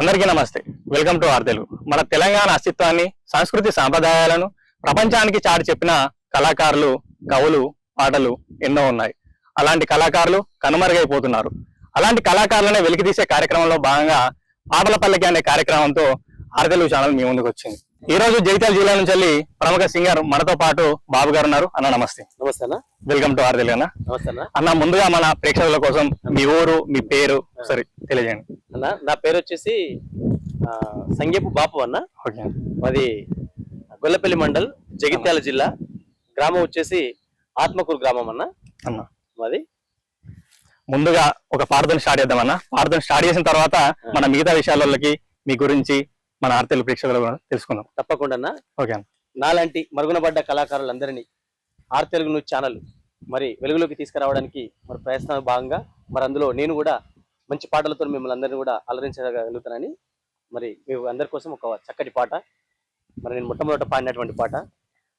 అందరికీ నమస్తే. Welcome to R Telugu. మన తెలంగాణ అస్తిత్వాన్ని, సంస్కృతి సాంప్రదాయాలను ప్రపంచానికి చాటి చెప్పిన కళాకారులు, కవులు, పాటలు ఎన్నో ఉన్నాయి. అలాంటి కళాకారులు కనుమరుగైపోతున్నారు. అలాంటి కళాకారులనే వెలికితీసే కార్యక్రమంలో భాగంగా పాటల పల్లకి అనే కార్యక్రమంతో ఆర్ తెలుగు ఛానల్ మీ ముందుకు వచ్చింది. ఈ రోజు జగిత్యాల జిల్లా నుంచి వెళ్ళి ప్రముఖ సింగర్ మనతో పాటు బాబు గారు ఉన్నారు. అన్న నమస్తే. నమస్తే అన్న. వెల్కమ్ టు ఆర్ తెలుగు అన్న. నమస్తే అన్న. ముందుగా మన ప్రేక్షకుల కోసం మీ ఊరు, మీ పేరు సరే తెలియజేయండి అన్న. నా పేరు వచ్చేసి సంగేపు బాపు అన్న. ఓకే. మాది గొల్లపల్లి మండల్, జగిత్యాల జిల్లా. గ్రామం వచ్చేసి ఆత్మకూరు గ్రామం అన్న. మాది ముందుగా ఒక పాటతో స్టార్ట్ చేద్దామన్నా. పాటతో స్టార్ట్ చేసిన తర్వాత మన మిగతా విషయాలకి మీ గురించి మన ఆర్ తెలుగు ప్రేక్షకులు తెలుసుకుందాం. తప్పకుండా అన్న. ఓకే. నాలాంటి మరుగున పడ్డ కళాకారులందరినీ ఆర్ తెలుగు న్యూస్ ఛానల్ మరి వెలుగులోకి తీసుకురావడానికి మరి ప్రయత్నం భాగంగా మరి అందులో నేను కూడా మంచి పాటలతో మిమ్మల్ని అందరినీ కూడా అలరించగలుగుతానని మరి మీ అందరి కోసం ఒక చక్కటి పాట మరి నేను మొట్టమొదట పాడినటువంటి పాట.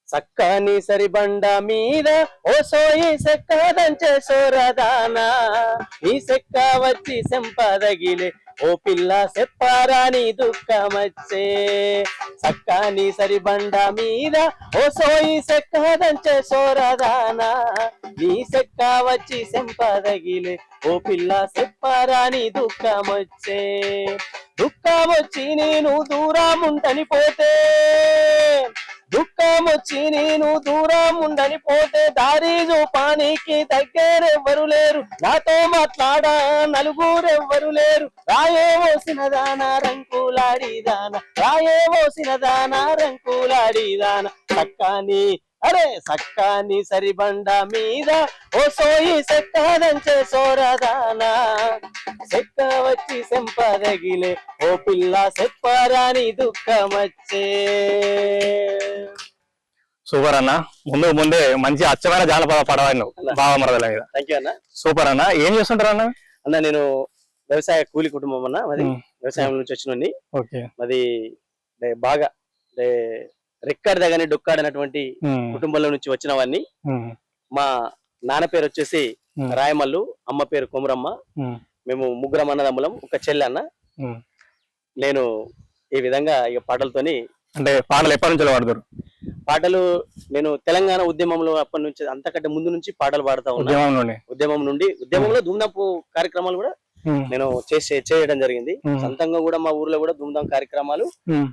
సక్కని సరిబండ మీద ఓ సోయి సెక్కదంచే సోరదానా, ఈ సెక్క వచ్చి సెంపదగిలే ఓ పిల్ల సెప్పారాని దుఃఖమచ్చే. సక్కని సరిబండ మీద ఓ సోయి సెక్కదంచే సోరదానా, నీ సెక్క వచ్చి సెంపదగిలే ఓ పిల్ల సెప్పారాని దుఃఖమచ్చే. దుఃఖమొచ్చి నేను దూరం ఉండని పోతే, దుఃఖం వచ్చి నేను దూరం ఉండని పోతే, దారి చూపానికి దగ్గరెవ్వరు లేరు, నాతో మాట్లాడా నలుగురెవ్వరు లేరు. రాయే ఓసినదానా రంకులాడిదానా, రాయే ఓసినదానా రంకులాడిదానా. సక్కాని అరే సక్కాని సరిబండ మీద ఓ సోయి సెక్కదంచే సోరదానా, సెక్క వచ్చి సెంపదగిలే ఓ పిల్ల సెప్పారాని దుఃఖమచ్చే. సూపర్ అన్న. ముందే మంచి అచ్చమైన జానపద పడవాను బాగా మరదల మీద. థ్యాంక్ యూ అన్న. సూపర్ అన్న. ఏం చేస్తుంటారు అన్న? అన్న నేను వ్యవసాయ కూలి కుటుంబం అన్న. మరి వ్యవసాయం నుంచి వచ్చిన మరి బాగా రెక్కాడిదా గానీ డొక్కాడనటువంటి కుటుంబంలో నుంచి వచ్చినవన్నీ. మా నాన్న పేరు వచ్చేసి రాయమల్లు, అమ్మ పేరు కొమరమ్మ. మేము ముగ్గురం అన్నదమ్ములం, ఒక చెల్లి అన్న. నేను ఈ విధంగా ఇక పాటలతోని, అంటే పాటలు ఎప్పటి నుంచి పాడతారు? పాటలు నేను తెలంగాణ ఉద్యమంలో అప్పటి నుంచి, అంతకంటే ముందు నుంచి పాటలు పాడుతా ఉన్నా. ఉద్యమంలో ధూమ్ధాంపు కార్యక్రమాలు కూడా నేను చేయడం జరిగింది. సొంతంగా కూడా మా ఊర్లో కూడా ధూమ్ధాం కార్యక్రమాలు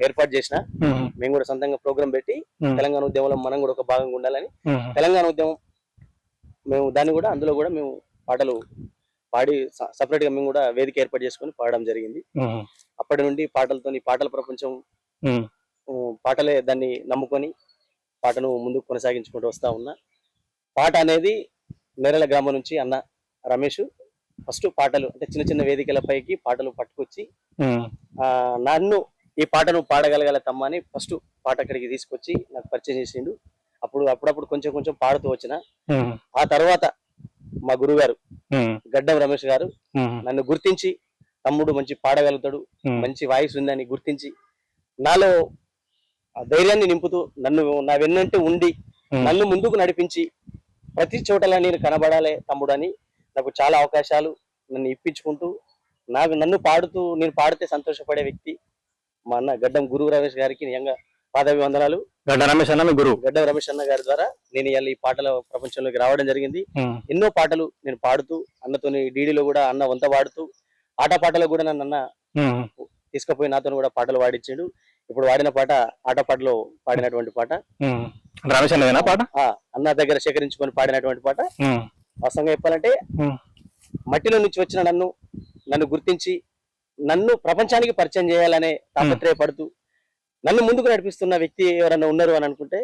ఏర్పాటు చేసిన. మేము కూడా సొంతంగా ప్రోగ్రాం పెట్టి తెలంగాణ ఉద్యమంలో మనం కూడా ఒక భాగంగా ఉండాలని, తెలంగాణ ఉద్యమం మేము దాన్ని కూడా అందులో కూడా మేము పాటలు పాడి సపరేట్ గా మేము కూడా వేదిక ఏర్పాటు చేసుకుని పాడడం జరిగింది. అప్పటి నుండి పాటల ప్రపంచం, పాటలే దాన్ని నమ్ముకొని పాటను ముందుకు కొనసాగించుకుంటూ వస్తా ఉన్నా. పాట అనేది నేరల గ్రామం నుంచి అన్న రమేష్ ఫస్ట్ పాటలు అంటే చిన్న చిన్న వేదికలపైకి పాటలు పట్టుకొచ్చి నన్ను ఈ పాటను పాడగలగల తమ్మ అని ఫస్ట్ పాట అక్కడికి తీసుకొచ్చి నాకు పరిచయం చేసిండు. అప్పుడప్పుడు కొంచెం పాడుతూ వచ్చిన. ఆ తర్వాత మా గురుగారు గడ్డం రమేష్ గారు నన్ను గుర్తించి, తమ్ముడు మంచి పాడగలుగుతాడు, మంచి వాయిస్ ఉందని గుర్తించి నాలో ధైర్యాన్ని నింపుతూ నా వెన్నంటే ఉండి నన్ను ముందుకు నడిపించి ప్రతి చోటలా నేను కనబడాలే తమ్ముడు అని నాకు చాలా అవకాశాలు నన్ను ఇప్పించుకుంటూ నన్ను పాడుతూ, నేను పాడితే సంతోషపడే వ్యక్తి మా అన్న గడ్డం గురు రమేష్ గారికి నిజంగా పాదాభివందనాలు. గడ్డం రమేష్ అన్న గారి ద్వారా నేను ఇవాళ ఈ పాటల ప్రపంచంలోకి రావడం జరిగింది. ఎన్నో పాటలు నేను పాడుతూ, అన్నతోని డీడీలో కూడా అన్న వంత పాడుతూ, ఆటపాటలో కూడా నన్ను అన్న తీసుకుపోయి నాతో కూడా పాటలు పాడించాడు. ఇప్పుడు వాడిన పాట ఆటపాటలో పాడినటువంటి పాట, రమేష్ అన్న పాట అన్న దగ్గర సేకరించుకొని పాడినటువంటి పాట. వాస్తవంగా చెప్పాలంటే మట్టిలో నుంచి వచ్చిన నన్ను గుర్తించి నన్ను ప్రపంచానికి పరిచయం చేయాలనే తాపత్రయపడుతూ నన్ను ముందుకు నడిపిస్తున్న వ్యక్తి ఎవరన్నా ఉన్నారు అని అనుకుంటే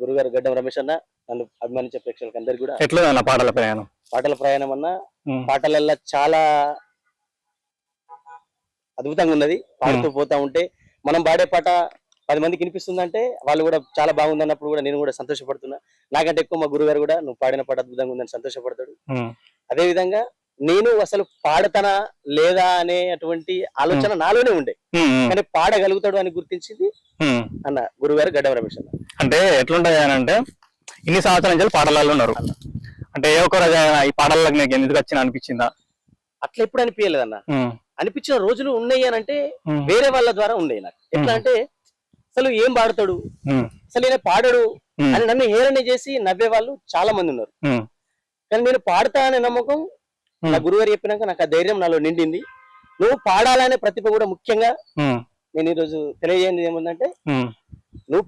గురుగారు గడ్డం రమేష్ అన్న. నన్ను అభిమానించే ప్రేక్షకులకు అందరికి కూడా ఎట్లా పాటల ప్రయాణం అన్న. పాటలల్లా చాలా అద్భుతంగా ఉన్నది. పాడుతూ పోతా ఉంటే మనం పాడే పాట 10 మందికి వినిపిస్తుందంటే వాళ్ళు కూడా చాలా బాగుంది అన్నప్పుడు కూడా నేను కూడా సంతోషపడుతున్నా. నాకంటే ఎక్కువ మా గురుగారు కూడా నువ్వు పాడిన పాట అద్భుతంగా ఉందని సంతోషపడతాడు. అదే విధంగా నేను అసలు పాడతానా లేదా అనేటువంటి ఆలోచన నాలోనే ఉండే, కానీ పాడగలుగుతాడు అని గుర్తించింది అన్న గురుగారు గడ్డం రమేష్ అన్న. అంటే ఎట్లుంటాయి అని అంటే ఇన్ని సంవత్సరాల నుంచి పాటలలో ఉన్నారు, అంటే ఏ ఒక్క రోజు ఈ పాటలకు నీకు ఎందుకు వచ్చిన అనిపించిందా? అట్లా ఎప్పుడు అనిపించలేదన్న. అనిపించిన రోజులు ఉన్నాయి అని అంటే వేరే వాళ్ళ ద్వారా ఉన్నాయి నాకు. ఎట్లా అంటే అసలు ఏం పాడతాడు, అసలు ఈయన పాడడు అని నన్ను హేళన చేసి నవ్వే వాళ్ళు చాలా మంది ఉన్నారు. కానీ నేను పాడతా అనే నమ్మకం నా గురుగారు చెప్పినాక నాకు ఆ ధైర్యం నాలో నిండింది. నువ్వు పాడాలనే ప్రతిభ కూడా ముఖ్యంగా నేను ఈరోజు తెలియజేయండి ఏముందంటే, నువ్వు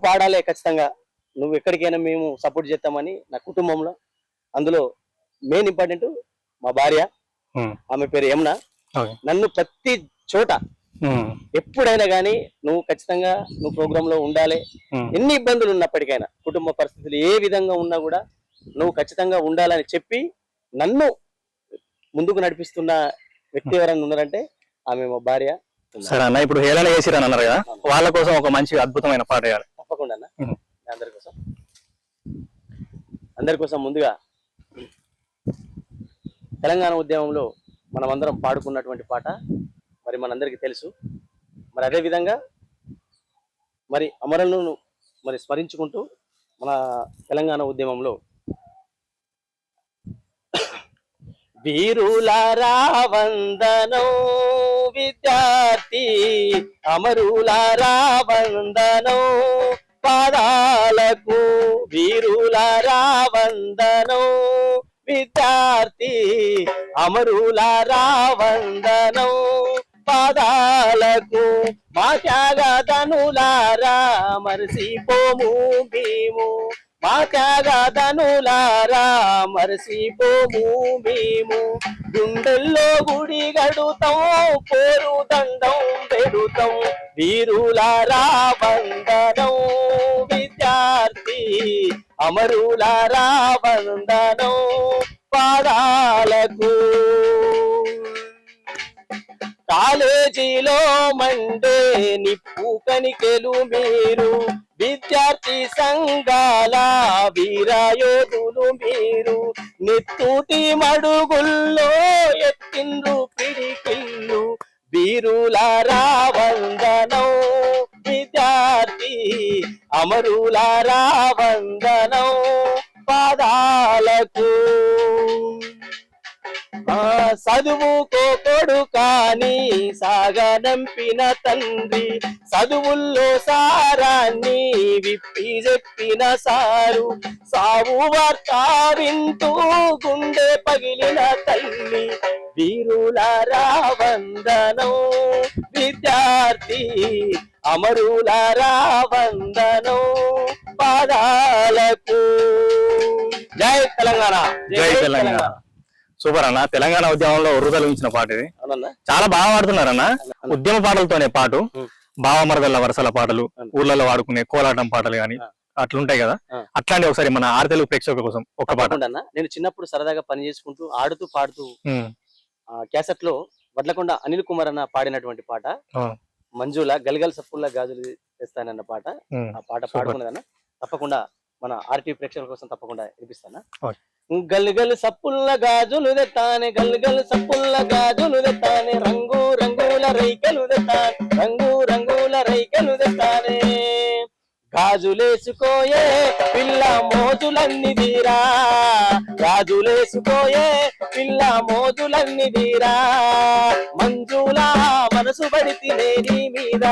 పాడాలే ఖచ్చితంగా. నువ్వు ఎక్కడికైనా మేము సపోర్ట్ చేస్తామని నా కుటుంబంలో, అందులో మెయిన్ ఇంపార్టెంట్ మా భార్య, ఆమె పేరు యమున, నన్ను ప్రతి చోట ఎప్పుడైనా గానీ నువ్వు ఖచ్చితంగా నువ్వు ప్రోగ్రామ్ లో ఉండాలి, ఎన్ని ఇబ్బందులు ఉన్నప్పటికైనా, కుటుంబ పరిస్థితులు ఏ విధంగా ఉన్నా కూడా నువ్వు ఖచ్చితంగా ఉండాలని చెప్పి నన్ను ముందుకు నడిపిస్తున్న వ్యక్తి ఎవరైనా ఉన్నారంటే ఆమె మా భార్య. సరే అన్న, ఇప్పుడు హేళన చేసిరని అన్నారు కదా, వాళ్ళ కోసం ఒక మంచి అద్భుతమైన పాట వేయాలి. తప్పకుండా అన్న. అందరి కోసం ముందుగా తెలంగాణ ఉద్యమంలో మనమందరం పాడుకున్నటువంటి పాట మరి మనందరికీ తెలుసు. మరి అదే విధంగా మరి అమరులను మరి స్మరించుకుంటూ మన తెలంగాణ ఉద్యమంలో వీరులారా వందనం విద్యార్థి అమరులారా వందనం పాదాలకు, వీరులారా వందనం విద్యార్థి అమరులారా వందనం పాదాలకు, మా త్యాగధనులారా మరసిపోము మేము, మా త్యాగధనులారా మరసిపోము మేము, గుండెల్లో గుడి గడుతాం పేరు దండం పెడుతాం, వీరులారా వందనం విద్యార్థి అమరులారా వందనం పాదాలకు. కాలేజీలో మండే నిప్పు కనికెలు మీరు, విద్యార్థి సంఘాల వీరయోధులు మీరు, నెత్తూటి మడుగుల్లో ఎత్తిండ్రు పిడికిళ్ళు, వీరులారా వందనం విద్యార్థి అమరులారా వందనం పాదాలకు. చదువుకోడు కానీ సాగనంపిన తండ్రి, చదువుల్లో సారాన్ని విప్పి చెప్పిన సారు, సావు వార్త వింటూ గుండె పగిలిన తల్లి, వీరులారా వందనం విద్యార్థి అమరులారా వందనం పాదాలకు. జై తెలంగాణ, జై తెలంగాణ. సూపర్ అన్న, తెలంగాణ ఉద్యమంలో ఉర్రుతలించిన పాట ఇది. చాలా బాగా పాడుతున్నారన్న. ఉద్యమ పాటలతోనే పాటు భావమరదల్ల వరసల పాటలు, ఊర్లలో వాడుకునే కోలాటం పాటలు గాని అట్లుంటాయి కదా, అట్లాంటి ఒకసారి మన ఆరు తెలుగు ప్రేక్షకుల కోసం ఒక పాట. నేను చిన్నప్పుడు సరదాగా పని చేసుకుంటూ ఆడుతూ పాడుతూ క్యాసెట్ లో వడ్లకొండ అనిల్ కుమార్ అన్న పాడినటువంటి పాట మంజుల గల్గల్ సప్పుల్లా గాజులు తెస్తానన్న పాట. ఆ పాట పాడుకున్నదన్న తప్పకుండా మన ఆర్టీ ప్రేక్షకుల కోసం తప్పకుండా వినిపిస్తానా. గల్గల్ సప్పుల్ల గాజులు తెత్తానే, గల్గల్ సప్పుల్ల గాజులు తెత్తానే, రంగు రంగుల రైకలు తెత్తానే, రంగు రంగుల రైకలు తెత్తానే, గాజులేసుకోయే పిల్ల మోజులన్నీ తీరా, గాజులేసుకోయే పిల్ల మోజులన్నీ తీరా, మంజులా మనసు పడితినే నీ మీద,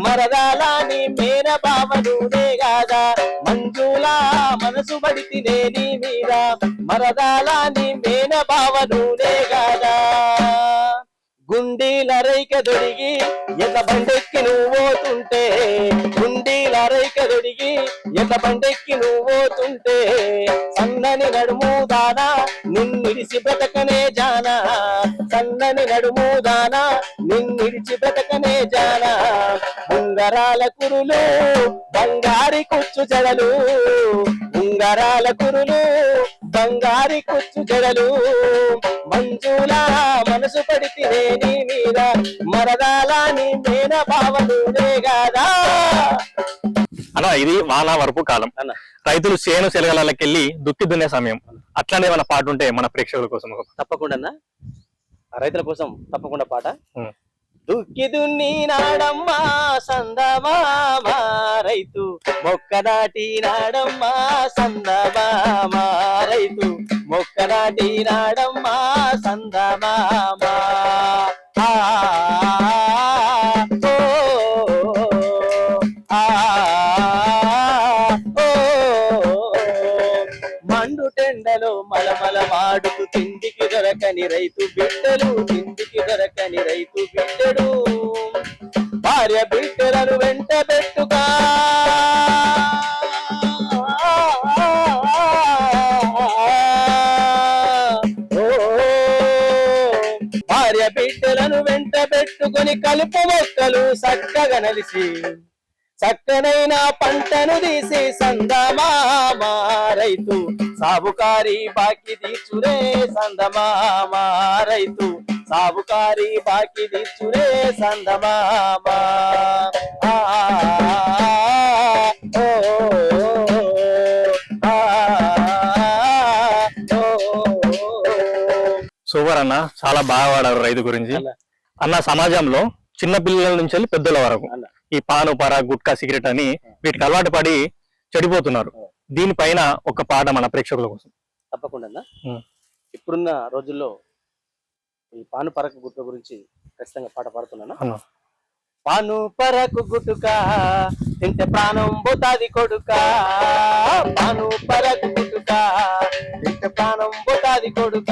మరదాలా నీ మేన బావనునే గాదా, మంజులా మనసు పడితినే నీ మీద, మరదాలా నీ మేన బావనునే గాదా, గుండీల రైక దొడిగి ఎల్ల బండెక్కి నువ్వు పోతుంటే, గుండీల రైక దొడిగి ఎల్ల బండెక్కి నువ్వు పోతుంటే, సన్నని నడుము దానా నిన్నిడిచి బ్రతకనే జానా, సన్నని నడుము దానా నిన్నిడిచి బ్రతకనే జానా, ఉంగరాల కురులు బంగారి కుచ్చు జడలు, ఉంగరాల కురులు బంగారి కుచ్చు జడలు, మంజులా మనసు పడితినే నీ మీద, మరదాలా నీ మేన భావనునే గాదా. అలా ఇది వాన వరపు కాలం, రైతులు చేను సెలగలకెళ్ళి దుక్కి దున్నే సమయం. అట్లానే మన పాట ఉంటే మన ప్రేక్షకుల కోసం తప్పకుండా రైతుల కోసం తప్పకుండా పాట. దుక్కి దున్ని నాడమ్మా సందమామా రైతు మొక్క నాటి నాడమ్మా సందమామా రైతు మొక్కనాటి నాడమ్మా సందమామ ఆ, ఓ, ఆ, ఓ, మండు టెండలో మలమల మాడుతూ తిండికి దొరకని రైతు బిడ్డలు, తిండికి దొరకని రైతు బిడ్డడు భార్య బిడ్డలను వెంట పెట్టుగా భార్య బిడ్డలను వెంట పెట్టుకొని కలుపు మొక్కలు చక్కగా నలిసి చక్కనైన పంటను తీసి సందమామ రైతు సాబుకారి బాకి తీర్చురే సందమామ రైతు సాబుకారి బాకి తీర్చురే సందమామ ఆ, ఓ, ఆ, ఓ. సూపర్ అన్న, చాలా బాగా వాడారు రైతు గురించి. అన్న సమాజంలో చిన్న పిల్లల నుంచి వెళ్ళి పెద్దల వరకు ఈ పాను పర గుట్కా సిగరెట్ అని వీటికి అలవాటు పడి చెడిపోతున్నారు. దీనిపైన ఒక పాట మన ప్రేక్షకుల కోసం. తప్పకుండా ఇప్పుడున్న రోజుల్లో ఈ పాను పరకు గుట్క గురించి ఖచ్చితంగా పాట పాడుతున్నాను. పాను పరకు గుట్టుక తింటే ప్రాణం పోతాది కొడుక, పాను పరకు గుట్టుక తింటే ప్రాణం పోతాది కొడుక,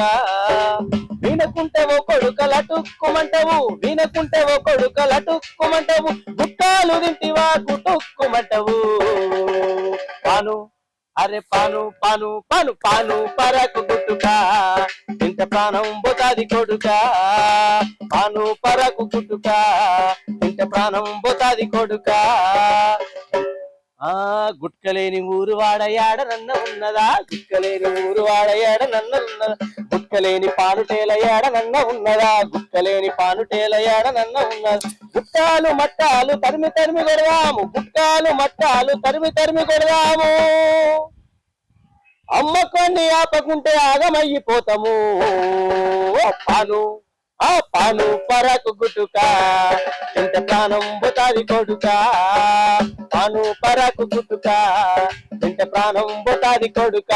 వినకుంటే ఓ కొడుక లటుక్కుమంటావు, వినకుంటే ఓ కొడుక లటుక్కుమంటావు, గుట్టాలు తింటివా గుటుక్కుమంటావు. పాను అరే పాను పాను పాను పాను పరకు గుట్టుక తింటే ప్రాణం పోతాది కొడుక, పాను పరకు గుట్టుక తింటే ప్రాణం పోతాది కొడుక. ఆ గుట్కలేని ఊరు వాడయాడ నన్న ఉన్నదా, గుట్కలేని ఊరు వాడయాడ నన్న ఉన్నదా, గుట్కలేని పానుటేల యాడ నన్న ఉన్నదా, గుట్కలేని పానుటేల యాడ నన్న ఉన్నదా. గుట్టాలు మట్టాలు తరిమి తరిమి కొడదాము, గుట్టాలు మట్టాలు తరిమి తరిమి కొడదాము, అమ్మకొన్ని ఆపకుంటే ఆగమయ్యిపోతాము. పాను ఆ పాను పరకు గుట్టుక ఇంత ప్రాణం పోతాది కొడుక, పాను పరకు గుట్టుక ఇంత ప్రాణం పోతాది కొడుక.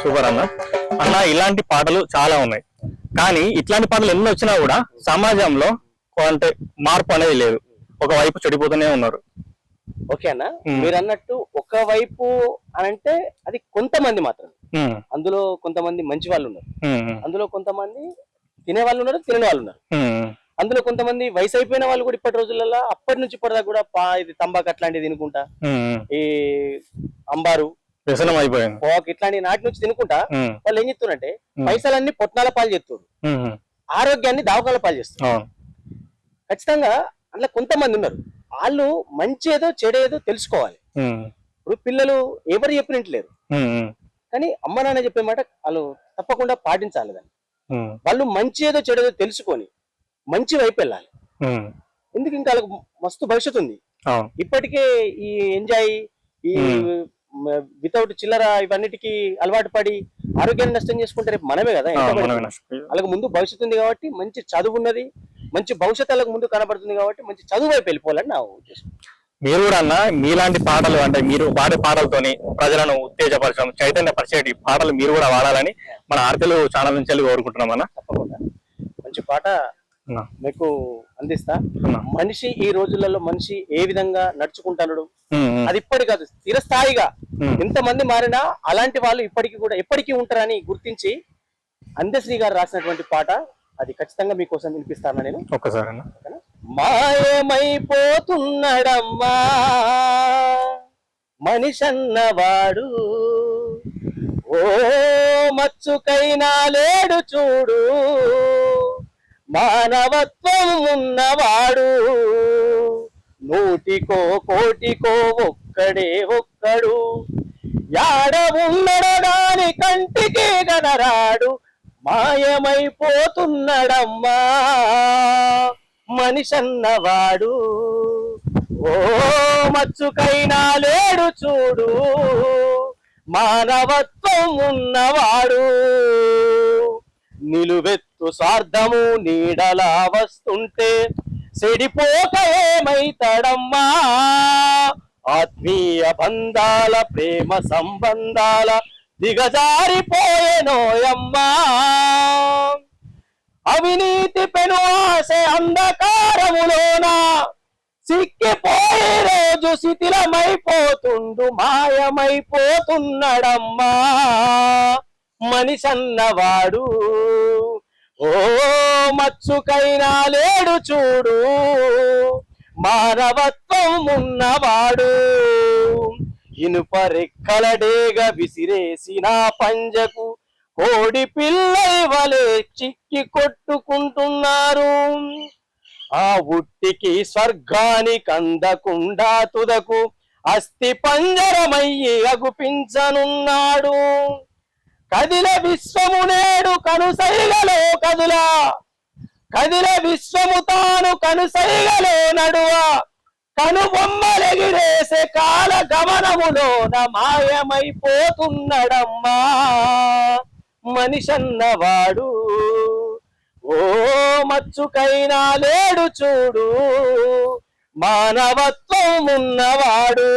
సూపర్ అన్న. అన్న ఇలాంటి పాటలు చాలా ఉన్నాయి, కానీ ఇట్లాంటి పాటలు ఎన్ని వచ్చినా కూడా సమాజంలో అంటే మార్పు అనేది లేదు, ఒకవైపు చెడిపోతూనే ఉన్నారు. ఓకే అన్న, మీరు అన్నట్టు ఒకవైపు అని అంటే అది కొంతమంది మాత్రం, అందులో కొంతమంది మంచి వాళ్ళు ఉన్నారు, అందులో కొంతమంది తినే వాళ్ళు ఉన్నారు, తినని వాళ్ళు ఉన్నారు, అందులో కొంతమంది వయసు అయిపోయిన వాళ్ళు కూడా ఇప్పటి రోజులలో అప్పటి నుంచి ఇప్పటిదాకా కూడా ఇది తంబాకు అట్లాంటివి తినుకుంటా, ఈ అంబారు వ్యసనం అయిపోయింది పోక్ ఇట్లాంటి నాటి నుంచి తినుకుంటా వాళ్ళు ఏం చెప్తున్నారంటే పైసలన్నీ పొట్నాల పాలు చేస్తారు, ఆరోగ్యాన్ని దావకాల పాలు చేస్తారు. ఖచ్చితంగా అందులో కొంతమంది ఉన్నారు, వాళ్ళు మంచి ఏదో చెడేదో తెలుసుకోవాలి. ఇప్పుడు పిల్లలు ఎవరు చెప్పినట్లేరు, కానీ అమ్మ నాన్న చెప్పే మాట వాళ్ళు తప్పకుండా పాటించాలి. దాన్ని వాళ్ళు మంచి ఏదో చెడేదో తెలుసుకొని మంచి వైపు వెళ్ళాలి. ఎందుకు ఇంకా వాళ్ళకి మస్తు భవిష్యత్తు ఉంది. ఇప్పటికే ఈ ఎంజాయ్ ఈ వితౌట్ చిల్లర ఇవన్నిటికి అలవాటు పడి ఆరోగ్యాన్ని నష్టం చేసుకుంటే రేపు మనమే కదా. వాళ్ళకి ముందు భవిష్యత్తు ఉంది కాబట్టి మంచి చదువు ఉన్నది, మంచి భవిష్యత్తు వాళ్ళకి ముందు కనబడుతుంది కాబట్టి మంచి చదువు వైపు వెళ్ళిపోవాలని నా ఉద్దేశం. మీరు కూడా అన్న మీలాంటి పాటలు అంటే మీరు వాడే పాటలతోని ప్రజలను ఉత్తేజపరచడం, చైతన్యపరిచేటి పాటలు మీరు కూడా వాడాలని మన ఆర్తెలు ఛానల్ నుంచి కోరుకుంటున్నాం అన్న. తప్పకుండా మంచి పాట మీకు అందిస్తా. మనిషి ఈ రోజులలో మనిషి ఏ విధంగా నడుచుకుంటాడు అది ఇప్పటి కాదు, స్థిరస్థాయిగా ఎంతమంది మారినా అలాంటి వాళ్ళు ఇప్పటికీ కూడా ఎప్పటికీ ఉంటారని గుర్తించి అందశ్రీ గారు రాసినటువంటి పాట అది ఖచ్చితంగా మీకోసం వినిపిస్తాను నేను. ఒక్కసారి మాయమైపోతున్నాడమ్మా మనిషన్నవాడు, ఓ మచ్చుకైనా లేడు చూడు, మానవత్వం ఉన్నవాడు, నూటికో కోటికో ఒక్కడే ఒక్కడు, యాడ ఉన్నడు గాని కంటికి గనరాడు, మాయమైపోతున్నాడమ్మా మనిషన్నవాడు, ఓ మచ్చుకైనా లేడు చూడు, మానవత్వం ఉన్నవాడు, నిలువెత్తు స్వార్థము నీడలా వస్తుంటే చెడిపోక ఏమైతాడమ్మా, ఆత్మీయ బంధాల ప్రేమ సంబంధాల దిగజారిపోయేనోయమ్మా. అవినీతి పెను ఆశ అంధకారములోన సిక్కిపోయే రోజు శిథిలమైపోతుండు మాయమైపోతున్నడమ్మా మనిషన్నవాడు. ఓ మచ్చుకైనా లేడు చూడు మానవత్వం ఉన్నవాడు. ఇనుప రెక్కల డేగ విసిరేసిన పంజకు కోడి పిల్లై వలె చిక్కి కొట్టుకుంటున్నారు. ఆ ఉట్టికి స్వర్గానికి అందకుండా తుదకు అస్థి పంజరమయ్యి అగుపించనున్నాడు. కదిల విశ్వము నేడు కనుసైగలో కదులా, కదిల విశ్వము తాను కనుసైగలో నడువా, కనుబొమ్మలెగిరేసే కాల గమనములోన మాయమైపోతున్నడమ్మా మనిషన్నవాడు. ఓ మచ్చుకైనా లేడు చూడు మానవత్వం ఉన్నవాడు.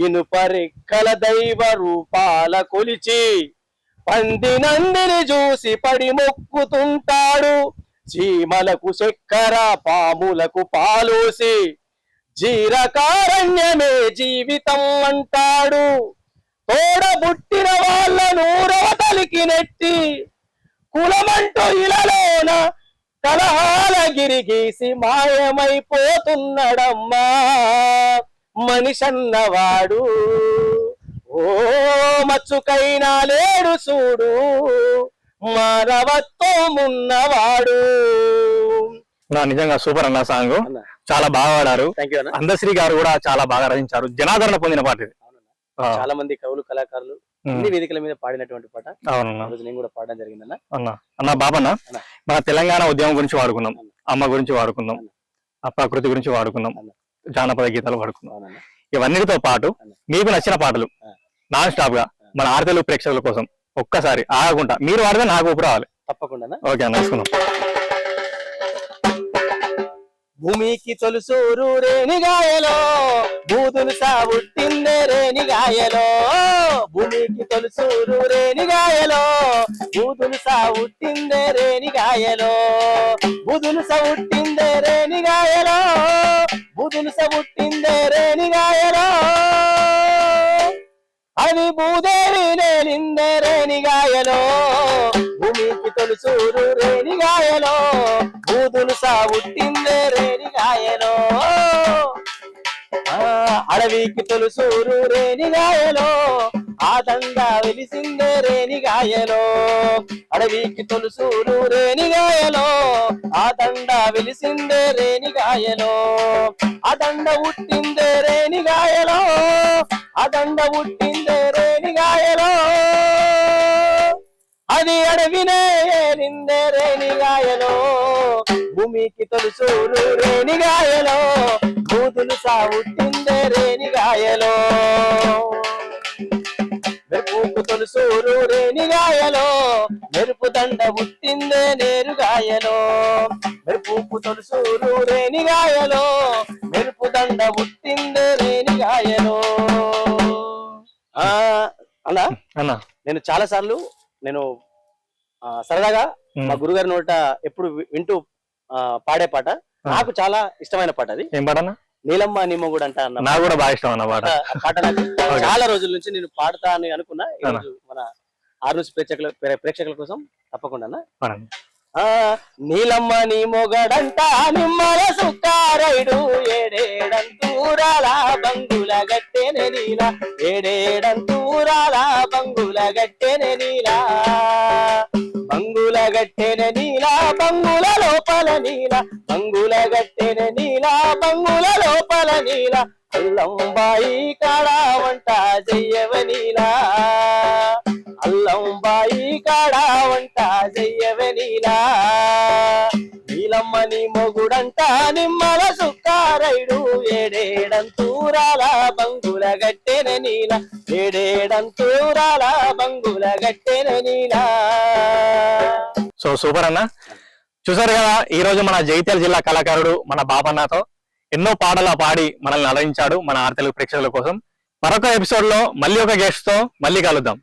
ఇనుప రెక్కల దైవ రూపాల కొలిచి పంది నందిని చూసి పడి మొక్కుతుంటాడు. చీమలకు చక్కెర పాములకు పాలోసి జీరకారణ్యమే జీవితం అంటాడు. తోడబుట్టిన వాళ్ళను రవతలికి నెట్టి కులమంటూ ఇలలోన కలహాల గిరిగీసి మాయమైపోతున్నడమ్మా మనిషన్నవాడు. ఓ మచ్చుకైనా లేడు చూడు మానవత్వం ఉన్నవాడు. నిజంగా సూపర్ అన్న సాంగ్, చాలా బాగా పాడారు. అందశ్రీ గారు కూడా చాలా బాగా రచించారు, జనాదరణ పొందిన పాట ఇది. చాలా మంది కవులు కళాకారులు అన్ని వేదికల మీద పాడినటువంటి పాట. అవునన్నా, నేను కూడా పాడడం జరిగిందన్న. అన్న బాబన్న, మన తెలంగాణ ఉద్యమం గురించి వాడుకున్నాం, అమ్మ గురించి వాడుకున్నాం, ప్రకృతి గురించి వాడుకున్నాం, జానపద గీతాలు వాడుకున్నాం. ఇవన్నిటితో పాటు మీకు నచ్చిన పాటలు నాన్ స్టాప్ గా మన ఆర్తెలు ప్రేక్షకుల కోసం ఒక్కసారి ఆగకుండా మీరు వాడితే నాకు ఊపు రావాలి. తప్పకుండా. ఓకే అన్న, తీసుకుందాం. భూమికి తొలుసూరు రేణిగాయలో బూదులు సావుట్టిందే రేణిగాయలో. భూమికి తొలుసూరు రేణిగాయలో బూదులు సావుట్టిందే రేణిగాయలో. బూదులు సవుట్టిందే రేణిగాయలో, బూదులు సవుట్టిందే రేణిగాయలో. అది భూదేవి నేలిందే రేణిగాయలో. భూమికి తొలుసూరు రేణిగాయలో బూదులు సావుట్టిందే రేణిగాయలో. అడవికి తొలుసూరు రేణిగాయలో ఆదంగా వెలిసిందే రేణిగాయలో. అడవికి తొలుసూరు రేణిగాయలో ఆదండ వెలిసిందే రేణిగాయలో. అదండ ఉట్టిందే రేణిగాయలో, అదండ ఉట్టిందే రేణిగాయలో. అది అడవినే ఏలిందే రేణిగాయలో. భూమికి తొలుసూరు రేణిగాయలో బూదులు సావుట్టిందే రేణిగాయలో. మెరుపుకు తొలుసూరు రేణిగాయలో మెరుపు దండ ఉట్టిందే నేరుగాయలో. మెరుపుకు తొలుసూరు రేణిగాయలో మెరుపు దండ ఉట్టిందే రేణిగాయలో. అన్నా అన్న, నేను చాలా సార్లు నేను సరదాగా మా గురుగారి నోట ఎప్పుడు వింటూ పాడే పాట, నాకు చాలా ఇష్టమైన పాట. అది ఏం పాట? నీలమ్మ నీమ్మ కూడా అంట అన్న. నాకు కూడా బాగా ఇష్టం అన్న పాట. పాట నాకు చాలా రోజుల నుంచి నేను పాడతా అని అనుకున్నా. ఈరోజు మన ఆర్నూస్ ప్రేక్షకుల కోసం తప్పకుండా అన్న. నీలమ్మ నీ మొగడంట నిమ్మల సుక్కారైడు ఏడేడంతూరాల బంగుల గట్టెనే నీల. ఏడేడంతూరాల బంగుల గట్టెనే నీల. బంగుల గట్టెనే నీల బంగుల లోపల నీల. బంగుల గట్టెనే నీల బంగుల లోపల నీల. అల్లంబాయి కాడా వంట చెయ్యవ నీల. అల్లంబాయి కాడా వంట చెయ్యవ నీల. నీలమ్మ నీ మొగుడంట నిమ్మల సుక్కారైడు ఏడేడంతూరాల బంగుల గట్టెన నీల. ఏడేడంతూరాల బంగుల గట్టెన నీల. సో సూపర్ అన్న, చూసారు కదా ఈ రోజు మన జగిత్యాల జిల్లా కళాకారుడు మన బాబన్నతో ఎన్నో పాటలు పాడి మనల్ని అలరించాడు మన ఆర్తెలుగు ప్రేక్షకుల కోసం. మరొక ఎపిసోడ్ లో మళ్ళీ ఒక గెస్ట్ తో మళ్ళీ కలుద్దాం.